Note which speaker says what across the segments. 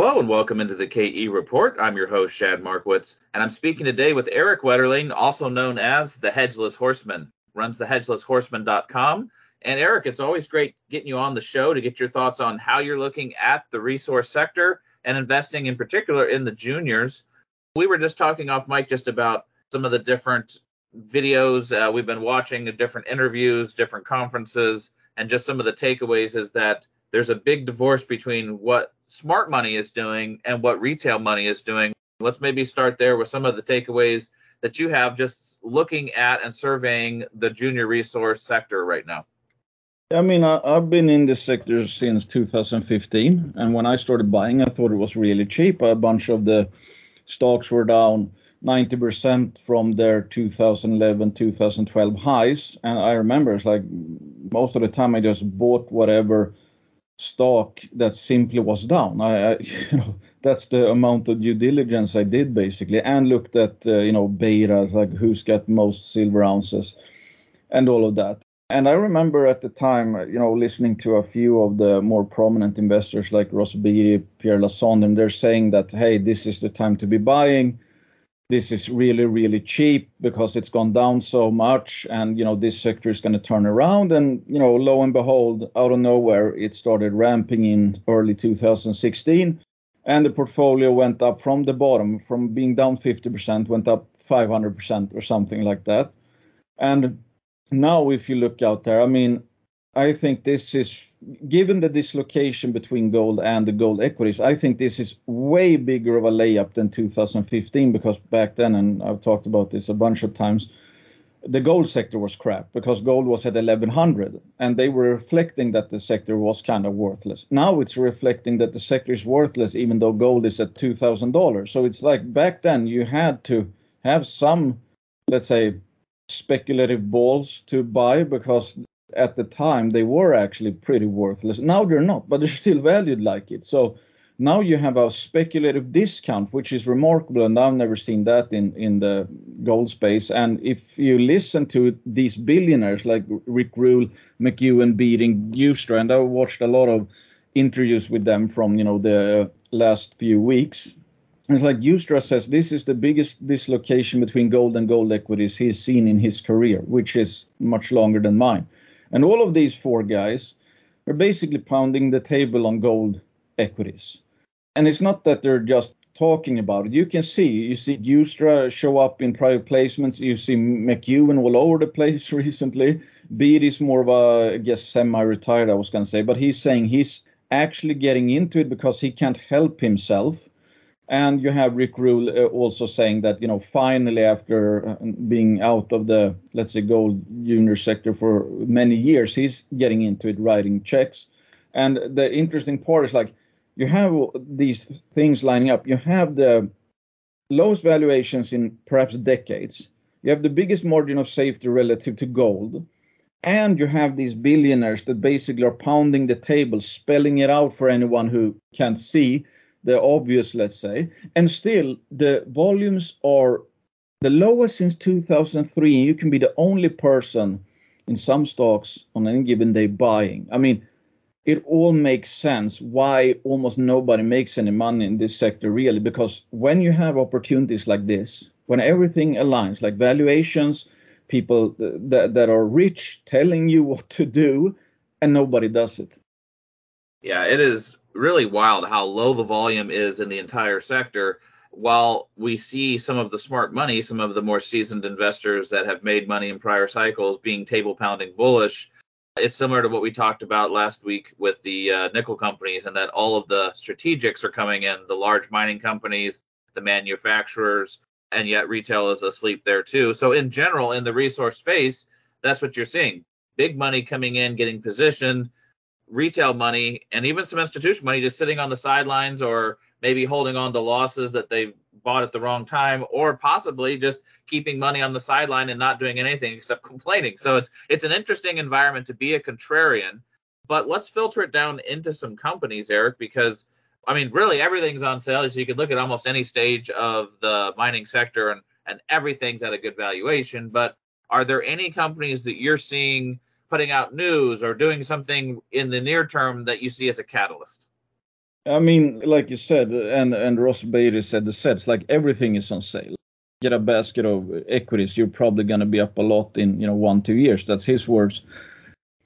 Speaker 1: Hello and welcome into the KE Report. I'm your host, Shad Markowitz, and I'm speaking today with Eric Wetterling, also known as the Hedgeless Horseman, runs thehedgelesshorseman.com. And Eric, it's always great getting you on the show to get your thoughts on how you're looking at the resource sector and investing in particular in the juniors. We were just talking off mic just about some of the different videos we've been watching, the different interviews, different conferences, and just some of the takeaways is that there's a big divorce between what smart money is doing and what retail money is doing. Let's maybe start there with some of the takeaways that you have just looking at and surveying the junior resource sector right now.
Speaker 2: I've been in this sector since 2015, and when I started buying, I thought it was really cheap. A bunch of the stocks were down 90% from their 2011, 2012 highs, and I remember it's like most of the time I just bought whatever stock that simply was down. That's the amount of due diligence I did basically, and looked at betas, like who's got most silver ounces and all of that. And I remember at the time, listening to a few of the more prominent investors like Ross Beatty, Pierre Lassonde, and they're saying that, hey, this is the time to be buying. This is really, really cheap because it's gone down so much, and this sector is going to turn around. And lo and behold, out of nowhere, it started ramping in early 2016, and the portfolio went up from the bottom, from being down 50%, went up 500% or something like that. And now, if you look out there, I think this is, given the dislocation between gold and the gold equities, I think this is way bigger of a layup than 2015, because back then, and I've talked about this a bunch of times, the gold sector was crap because gold was at 1100 and they were reflecting that the sector was kind of worthless. Now it's reflecting that the sector is worthless even though gold is at $2,000. So it's like back then you had to have some, let's say, speculative balls to buy, because at the time they were actually pretty worthless. Now they're not, but they're still valued like it. So now you have a speculative discount, which is remarkable, and I've never seen that in the gold space. And if you listen to these billionaires like Rick Rule, McEwen, Beating, Ustra, and I watched a lot of interviews with them from the last few weeks. It's like Ustra says this is the biggest dislocation between gold and gold equities he's seen in his career, which is much longer than mine. And all of these four guys are basically pounding the table on gold equities. And it's not that they're just talking about it. You see Ustra show up in private placements. You see McEwen all over the place recently. Beat is more of a, I guess, semi-retired, I was going to say, but he's saying he's actually getting into it because he can't help himself. And you have Rick Rule also saying that, finally, after being out of the, let's say, gold junior sector for many years, he's getting into it, writing checks. And the interesting part is, like, you have these things lining up. You have the lowest valuations in perhaps decades. You have the biggest margin of safety relative to gold. And you have these billionaires that basically are pounding the table, spelling it out for anyone who can't see the obvious, let's say, and still the volumes are the lowest since 2003. You can be the only person in some stocks on any given day buying. It all makes sense why almost nobody makes any money in this sector, really, because when you have opportunities like this, when everything aligns, like valuations, people that are rich telling you what to do, and nobody does it.
Speaker 1: Yeah, it is really wild how low the volume is in the entire sector. While we see some of the smart money, some of the more seasoned investors that have made money in prior cycles being table pounding bullish, it's similar to what we talked about last week with the nickel companies, and that all of the strategics are coming in, the large mining companies, the manufacturers, and yet retail is asleep there too. So in general, in the resource space, that's what you're seeing. Big money coming in, getting positioned, retail money and even some institutional money just sitting on the sidelines, or maybe holding on to losses that they bought at the wrong time, or possibly just keeping money on the sideline and not doing anything except complaining. So it's an interesting environment to be a contrarian. But let's filter it down into some companies, Eric, because really everything's on sale. So you could look at almost any stage of the mining sector and everything's at a good valuation. But are there any companies that you're seeing putting out news or doing something in the near term that you see as a catalyst?
Speaker 2: I mean, like you said, and Ross Beatty said it's like everything is on sale. Get a basket of equities, you're probably going to be up a lot in 1-2 years. That's his words.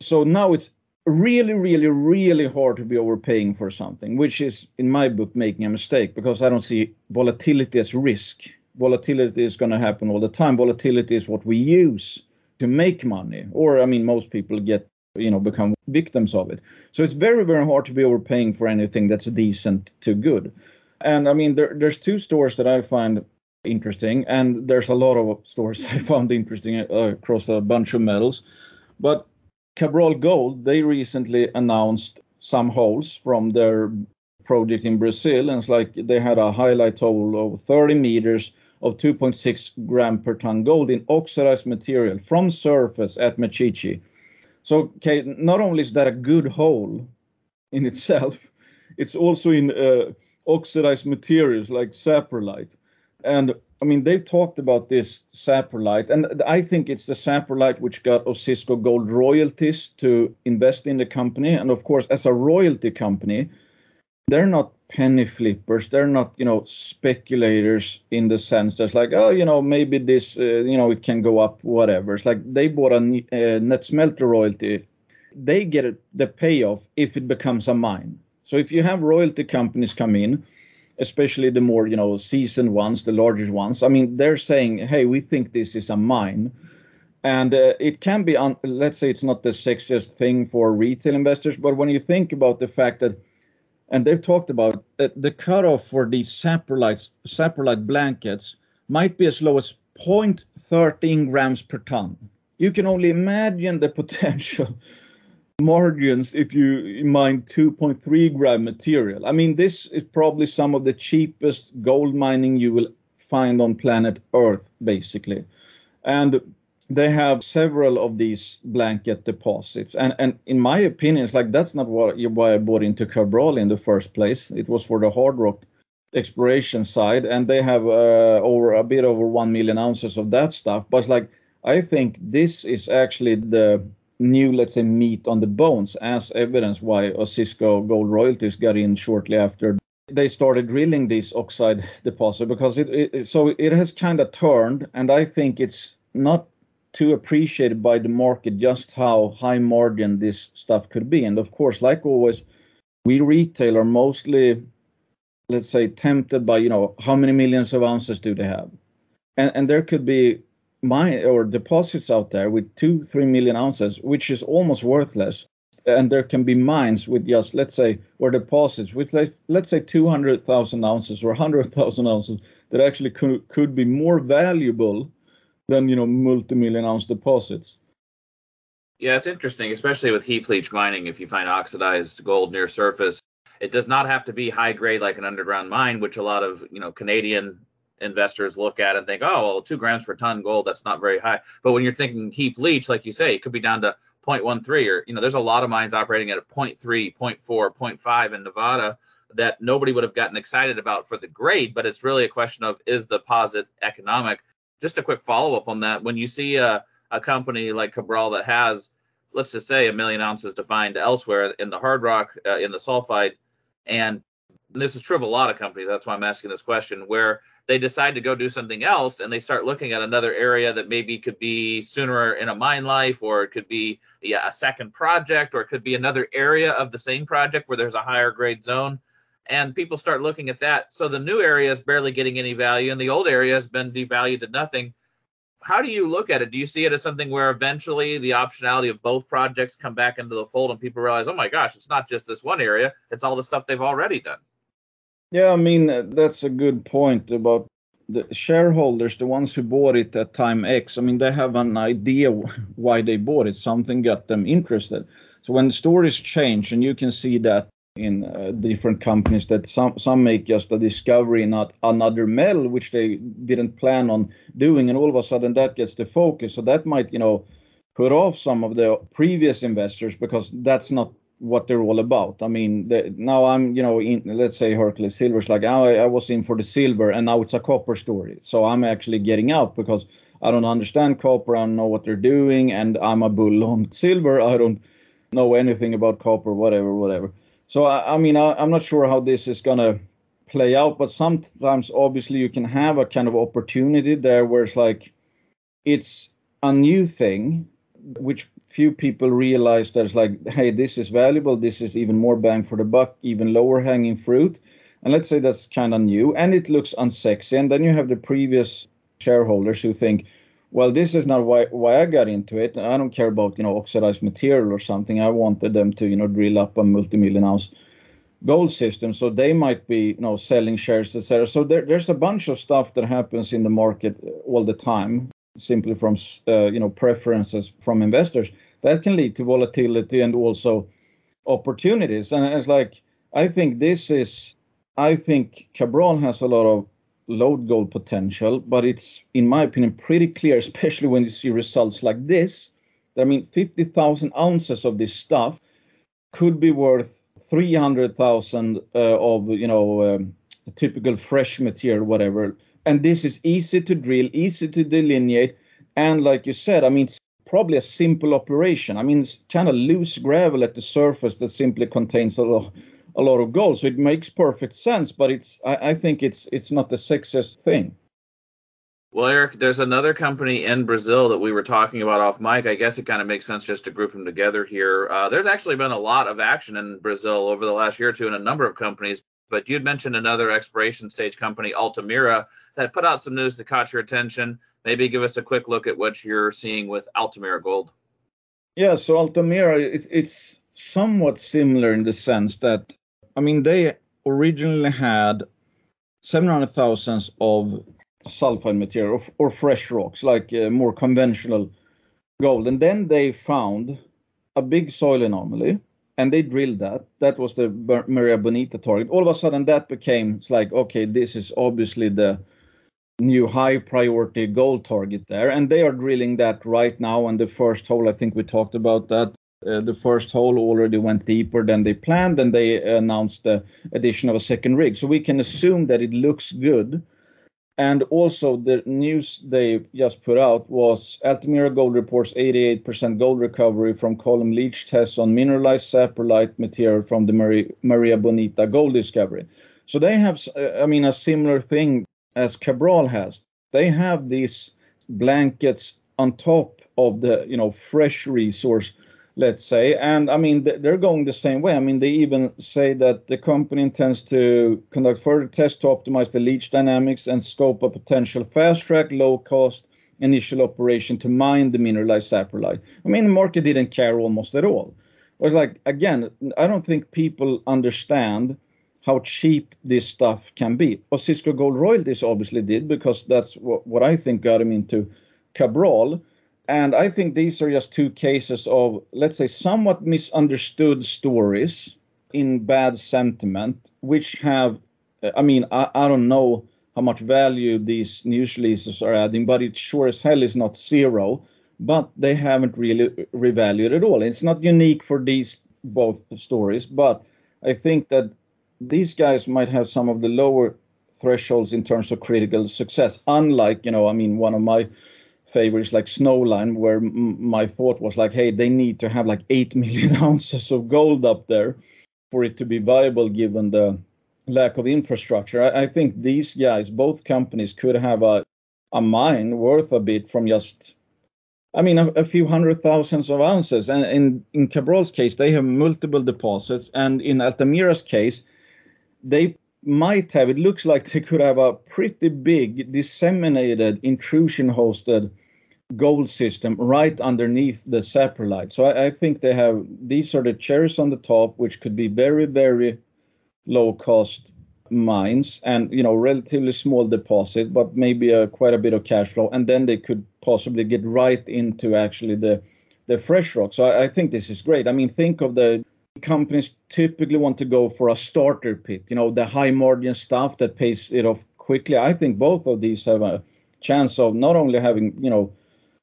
Speaker 2: So now it's really, really, really hard to be overpaying for something, which is, in my book, making a mistake, because I don't see volatility as risk. Volatility is going to happen all the time. Volatility is what we use to make money, or I mean, most people become victims of it. So it's very, very hard to be overpaying for anything that's decent to good. And I mean, there's two stores that I find interesting, and there's a lot of stores I found interesting across a bunch of metals. But Cabral Gold, they recently announced some holes from their project in Brazil, and it's like they had a highlight hole of 30 meters of 2.6 gram per ton gold in oxidized material from surface at Mechichi. So, okay, not only is that a good hole in itself, it's also in oxidized materials like saprolite. And I mean, they've talked about this saprolite, and I think it's the saprolite which got Osisko Gold royalties to invest in the company. And of course, as a royalty company, they're not penny flippers. They're not, speculators in the sense that's like, oh, maybe this, it can go up, whatever. It's like they bought a net smelter royalty. They get the payoff if it becomes a mine. So if you have royalty companies come in, especially the more, seasoned ones, the larger ones, I mean, they're saying, hey, we think this is a mine. And it can be, let's say it's not the sexiest thing for retail investors, but when you think about the fact that, and they've talked about the cutoff for these saprolite blankets might be as low as 0.13 grams per ton. You can only imagine the potential margins if you mine 2.3 gram material. I mean, this is probably some of the cheapest gold mining you will find on planet Earth, basically. And they have several of these blanket deposits. And in my opinion, it's like that's not why I bought into Cabral in the first place. It was for the hard rock exploration side, and they have a bit over 1 million ounces of that stuff. But it's like, I think this is actually the new, let's say, meat on the bones, as evidence why Osisko Gold Royalties got in shortly after they started drilling these oxide deposit, because it has kind of turned, and I think it's not too appreciated by the market just how high margin this stuff could be. And of course, like always, we retail are mostly, let's say, tempted by, how many millions of ounces do they have? And there could be mine or deposits out there with 2-3 million ounces, which is almost worthless. And there can be mines with just, let's say, or deposits with, let's say, 200,000 ounces or 100,000 ounces that actually could be more valuable than, multi-million ounce deposits.
Speaker 1: Yeah, it's interesting, especially with heap leach mining. If you find oxidized gold near surface, it does not have to be high grade like an underground mine, which a lot of, Canadian investors look at and think, oh, well, 2 grams per ton gold, that's not very high. But when you're thinking heap leach, like you say, it could be down to 0.13, or, there's a lot of mines operating at a 0.3, 0.4, 0.5 in Nevada that nobody would have gotten excited about for the grade, but it's really a question of, is the deposit economic? Just a quick follow-up on that. When you see a company like Cabral that has, let's just say, 1 million ounces defined elsewhere in the hard rock, in the sulfide, and this is true of a lot of companies, that's why I'm asking this question, where they decide to go do something else and they start looking at another area that maybe could be sooner in a mine life, or it could be a second project, or it could be another area of the same project where there's a higher grade zone. And people start looking at that. So the new area is barely getting any value, and the old area has been devalued to nothing. How do you look at it? Do you see it as something where eventually the optionality of both projects come back into the fold and people realize, oh my gosh, it's not just this one area, it's all the stuff they've already done?
Speaker 2: Yeah, I mean, that's a good point about the shareholders, the ones who bought it at time X. I mean, they have an idea why they bought it. Something got them interested. So when the stories change, and you can see that in different companies, that some make just a discovery, not another metal, which they didn't plan on doing, and all of a sudden that gets the focus. So that might, put off some of the previous investors, because that's not what they're all about. I mean, now I'm, in, let's say Hercules Silver's like, I was in for the silver, and now it's a copper story. So I'm actually getting out because I don't understand copper, I don't know what they're doing, and I'm a bull on silver. I don't know anything about copper, whatever. So I mean, I'm not sure how this is gonna play out, but sometimes obviously you can have a kind of opportunity there where it's like it's a new thing, which few people realize that it's like, hey, this is valuable, this is even more bang for the buck, even lower hanging fruit. And let's say that's kind of new and it looks unsexy. And then you have the previous shareholders who think, well, this is not why I got into it. I don't care about, oxidized material or something. I wanted them to, drill up a multi-million ounce gold system. So they might be, selling shares, etc. So there's a bunch of stuff that happens in the market all the time, simply from, preferences from investors that can lead to volatility and also opportunities. And it's like, I think Cabral has a lot of load gold potential, but it's, in my opinion, pretty clear, especially when you see results like this. I mean, 50,000 ounces of this stuff could be worth 300,000 of, typical fresh material, whatever. And this is easy to drill, easy to delineate. And like you said, I mean, it's probably a simple operation. I mean, it's kind of loose gravel at the surface that simply contains a lot of gold. So it makes perfect sense, but I think it's not the sexiest thing.
Speaker 1: Well, Eric, there's another company in Brazil that we were talking about off mic. I guess it kind of makes sense just to group them together here. There's actually been a lot of action in Brazil over the last year or two in a number of companies, but you'd mentioned another exploration stage company, Altamira, that put out some news that caught your attention. Maybe give us a quick look at what you're seeing with Altamira Gold.
Speaker 2: Yeah, so Altamira, it's somewhat similar in the sense that, I mean, they originally had 700,000 of sulfide material or fresh rocks, like more conventional gold. And then they found a big soil anomaly and they drilled that. That was the Maria Bonita target. All of a sudden, that became, it's like, okay, this is obviously the new high priority gold target there. And they are drilling that right now. And the first hole, I think we talked about that. The first hole already went deeper than they planned, and they announced the addition of a second rig. So we can assume that it looks good. And also the news they just put out was Altamira Gold reports 88% gold recovery from column leach tests on mineralized saprolite material from the Maria Bonita gold discovery. So they have, a similar thing as Cabral has. They have these blankets on top of the, fresh resource, let's say. And I mean, they're going the same way. I mean, they even say that the company intends to conduct further tests to optimize the leach dynamics and scope a potential fast track, low cost initial operation to mine the mineralized saprolite. I mean, the market didn't care almost at all. It was like, again, I don't think people understand how cheap this stuff can be. Osisko Gold Royalties obviously did, because that's what I think got him into Cabral. And I think these are just two cases of, let's say, somewhat misunderstood stories in bad sentiment, which have, I don't know how much value these news releases are adding, but it sure as hell is not zero. But they haven't really revalued at all. It's not unique for these both stories, but I think that these guys might have some of the lower thresholds in terms of critical success. Unlike, one of my favorites like Snowline, where my thought was like, hey, they need to have like 8 million ounces of gold up there for it to be viable given the lack of infrastructure. I think these guys, both companies, could have a mine worth a bit from just, a few hundred thousands of ounces. And in Cabral's case, they have multiple deposits. And in Altamira's case, they might have, it looks like they could have a pretty big disseminated intrusion hosted gold system right underneath the saprolite. So I think they have, these are the cherries on the top, which could be very, very low cost mines and, relatively small deposit, but maybe quite a bit of cash flow. And then they could possibly get right into actually the fresh rock. So I think this is great. I mean, think of the companies typically want to go for a starter pit, the high margin stuff that pays it off quickly. I think both of these have a chance of not only having,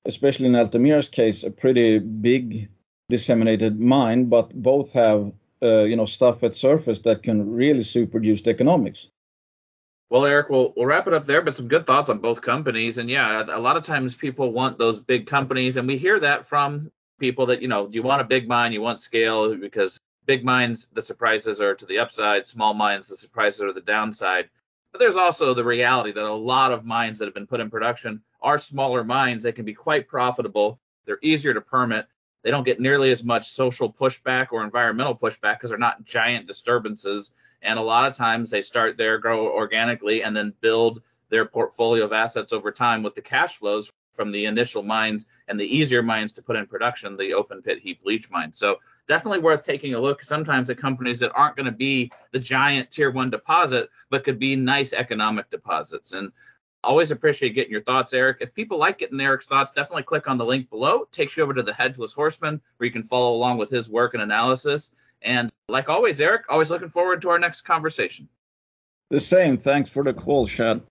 Speaker 2: especially in Altamira's case, a pretty big disseminated mine, but both have, stuff at surface that can really super boost the economics.
Speaker 1: Well, Eric, we'll wrap it up there, but some good thoughts on both companies. And yeah, a lot of times people want those big companies, and we hear that from people that, you want a big mine, you want scale because Big mines, the surprises are to the upside. Small mines, the surprises are the downside. But there's also the reality that a lot of mines that have been put in production are smaller mines. They can be quite profitable. They're easier to permit. They don't get nearly as much social pushback or environmental pushback because they're not giant disturbances. And a lot of times they start there, grow organically, and then build their portfolio of assets over time with the cash flows from the initial mines and the easier mines to put in production, the open pit heap leach mines. So definitely worth taking a look sometimes at companies that aren't going to be the giant tier one deposit, but could be nice economic deposits. And always appreciate getting your thoughts, Eric. If people like getting Eric's thoughts, definitely click on the link below. It takes you over to the Hedgeless Horseman, where you can follow along with his work and analysis. And like always, Eric, always looking forward to our next conversation.
Speaker 2: The same. Thanks for the call, Chad.